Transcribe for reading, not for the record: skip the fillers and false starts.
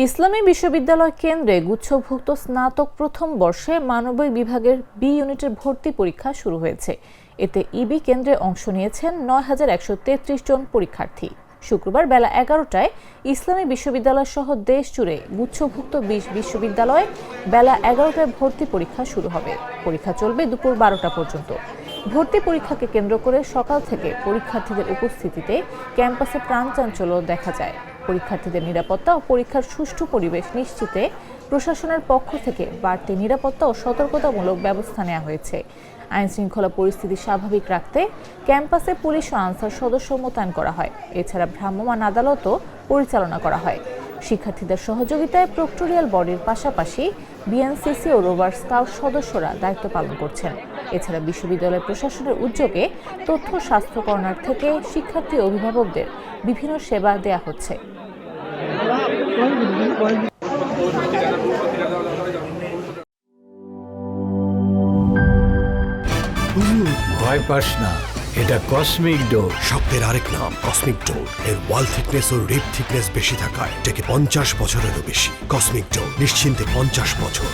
ইসলামী বিশ্ববিদ্যালয় কেন্দ্রে গুচ্ছভুক্ত স্নাতক প্রথম বর্ষে মানবিক বিভাগের বি ইউনিটের ভর্তি পরীক্ষা শুরু হয়েছে। এতে ইবি কেন্দ্রে অংশ নিয়েছেন ৯,১৩৩ জন পরীক্ষার্থী। শুক্রবার বেলা ১১টায় ইসলামী বিশ্ববিদ্যালয় সহ দেশ জুড়ে গুচ্ছভুক্ত ২০ বিশ্ববিদ্যালয়ে বেলা ১১টায় ভর্তি পরীক্ষা শুরু হবে। পরীক্ষা চলবে দুপুর ১২টা পর্যন্ত। ভর্তি পরীক্ষাকে কেন্দ্র করে সকাল থেকে পরীক্ষার্থীদের উপস্থিতিতে ক্যাম্পাসে প্রাণচাঞ্চল্য দেখা যায়। পরীক্ষার্থীদের নিরাপত্তা ও পরীক্ষার সুষ্ঠু পরিবেশ নিশ্চিতে প্রশাসনের পক্ষ থেকে বাড়তি নিরাপত্তা ও সতর্কতামূলক ব্যবস্থা নেওয়া হয়েছে। আইন শৃঙ্খলা পরিস্থিতি স্বাভাবিক রাখতে ক্যাম্পাসে পুলিশ ও আনসার সদস্য মোতায়েন করা হয়। এছাড়া ভ্রাম্যমাণ আদালতও পরিচালনা করা হয়। শিক্ষার্থীদের সহযোগিতায় প্রক্টোরিয়াল বডির পাশাপাশি বিএনসিসি ও রোভার স্কাউট সদস্যরা দায়িত্ব পালন করছেন। এছাড়া বিশ্ববিদ্যালয় প্রশাসনের উদ্যোগে তথ্য স্বাস্থ্য কর্নার থেকে শিক্ষার্থী ও অভিভাবকদের বিভিন্ন সেবা দেয়া হচ্ছে। ভয় পাস না, এটা কসমিক ডোর। শব্দের আরেক নাম কসমিক ডোর। এর ওয়াল থিকনেস ও রিপ থিকনেস বেশি থাকায় এটাকে 50 বছরেরও বেশি। কসমিক ডোর, নিশ্চিন্তে 50 বছর।